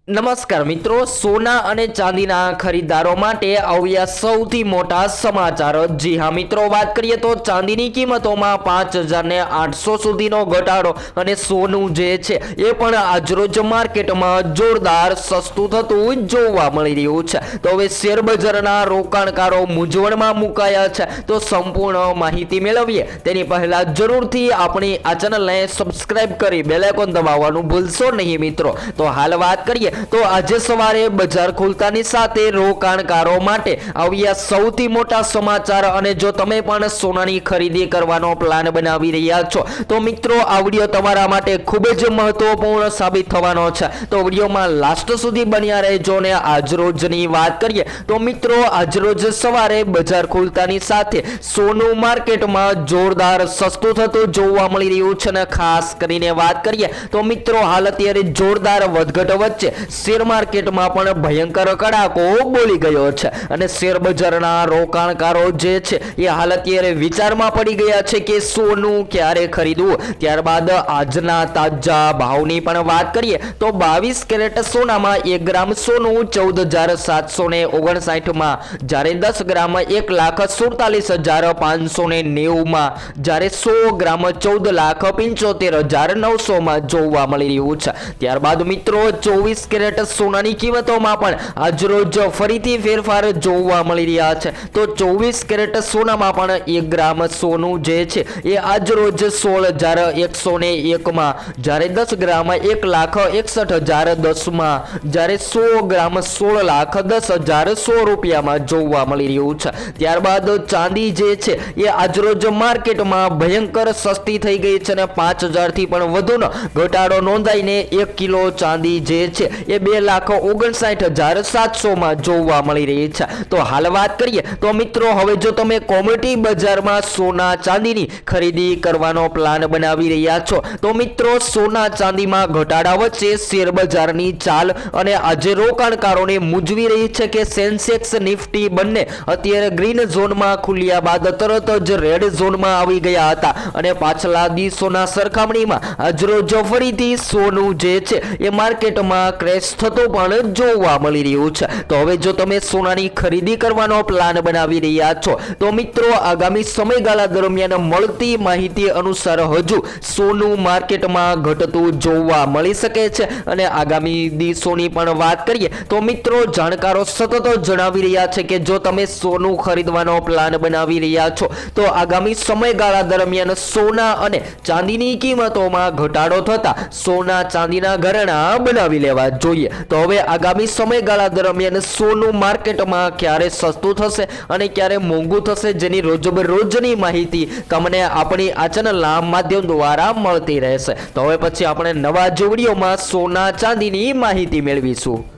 નમસ્કાર મિત્રો, સોના અને ચાંદીના ખરીદદારો માટે આવ્યા સૌથી મોટા સમાચાર। જી હા મિત્રો, વાત કરીએ તો ચાંદીની કિંમતોમાં 5,800 સુધીનો ઘટાડો અને સોનું જે છે એ પણ આજરોજ માર્કેટમાં જોરદાર સસ્તું થતું જોવા મળી રહ્યું છે। તો હવે શેર બજારના રોકાણકારો મૂંઝવણમાં મુકાયા છે। તો સંપૂર્ણ માહિતી મેળવીએ તેની પહેલા જરૂરથી આપણી આ ચેનલને સબસ્ક્રાઇબ કરી બેલ આઇકોન દબાવવાનું ભૂલશો નહીં મિત્રો। તો હાલ વાત કરીએ તો આજે સવારે બજાર ખુલતાની સાથે રોકાણકારો માટે આવ્યા સૌથી મોટા સમાચાર। અને જો તમે પણ સોનાની ખરીદી કરવાનો પ્લાન બનાવી રહ્યા છો તો મિત્રો આ વિડિયો તમારા માટે ખૂબ જ મહત્વપૂર્ણ સાબિત થવાનો છે। તો વિડિયોમાં લાસ્ટ સુધી બન્યા રહેજો। ને આજરોજની વાત કરીએ તો મિત્રો આજરોજ સવારે બજાર ખુલતાની સાથે સોનું માર્કેટમાં જોરદાર સસ્તું થતું જોવા મળી રહ્યું છે। અને ખાસ કરીને વાત કરીએ તો મિત્રો હાલ અત્યારે જોરદાર વધઘટ વચ્ચે શેર માર્કેટમાં પણ ભયંકર કડાકો બોલી ગયો છે। અને શેર બજારના રોકાણકારો જે છે એ હાલ અત્યારે વિચારમાં પડી ગયા છે કે સોનું ક્યારે ખરીદવું। ત્યારબાદ આજના તાજા ભાવની પણ વાત કરીએ તો 22 કેરેટ સોનામાં 1 ગ્રામ સોનું 14,759 માં, જ્યારે 10 ગ્રામ 1,47,590 માં, જ્યારે 100 ગ્રામ 14,75,900 માં જોવા મળી રહ્યું છે। ત્યારબાદ મિત્રો 24 કેરેટ સોનાની કિંમતોમાં પણ આજરોજ ફરીથી ફેરફાર જોવા મળી રહ્યા છે। તો 24 કેરેટ સોનામાં પણ 1 ગ્રામ સોનું જે છે એ આજરોજ 16,101 માં, જ્યારે 10 ગ્રામ 1,61,010 માં, જ્યારે 100 ગ્રામ 16,10,100 રૂપિયામાં જોવા મળી રહ્યું છે। ત્યારબાદ ચાંદી જે છે એ આજરોજ માર્કેટમાં ભયંકર સસ્તી થઈ ગઈ છે અને 5,000 થી પણ વધુનો ઘટાડો નોંધાઈને 1 કિલો ચાંદી જે છે એ 2,59,700 માં જોવા મળી રહી છે। તો હાલ વાત કરીએ તો મિત્રો હવે જો તમે કોમોડિટી બજારમાં સોના ચાંદીની ખરીદી કરવાનો પ્લાન બનાવી રહ્યા છો તો મિત્રો સોના ચાંદીમાં ઘટાડા વચ્ચે શેર બજારની ચાલ અને આજે રોકાણકારોને મૂંઝવી રહી છે કે સેન્સેક્સ નિફ્ટી બંને અત્યારે ગ્રીન ઝોનમાં ખુલ્યા બાદ તરત જ રેડ ઝોનમાં આવી ગયા હતા અને પાછલા દિવસોના સરખામણીમાં આજરોજ ફરીથી સોનું જે છે એ માર્કેટમાં ક્રેશ થતો પણ જોવા મળી રહ્યું છે। તો હવે જો તમે સોનાની ખરીદી કરવાનો પ્લાન બનાવી રહ્યા છો તો મિત્રો આગામી સમયગાળા દરમિયાન મળતી માહિતી અનુસાર હજુ સોનું માર્કેટમાં ઘટતું જોવા મળી શકે છે। અને આગામી દિવસોની પણ વાત કરીએ તો મિત્રો જાણકારો સતત જણાવી રહ્યા છે કે જો તમે સોનું ખરીદવાનો પ્લાન બનાવી રહ્યા છો તો આગામી સમયગાળા દરમિયાન સોના અને ચાંદીની કિંમતોમાં ઘટાડો થતા સોના ચાંદીના ઘરેણાં બનાવી લેવા જોઈએ। તો હવે આગામી સમયગાળા દરમિયાન સોનું માર્કેટમાં ક્યારે સસ્તું થશે અને ક્યારે મોંઘું થશે જેની રોજબરોજની માહિતી તમને આપણી આ ચેનલના માધ્યમ દ્વારા મળતી રહેશે। તો હવે પછી આપણે નવા જ વિડીયોમાં સોના ચાંદીની માહિતી મેળવીશું।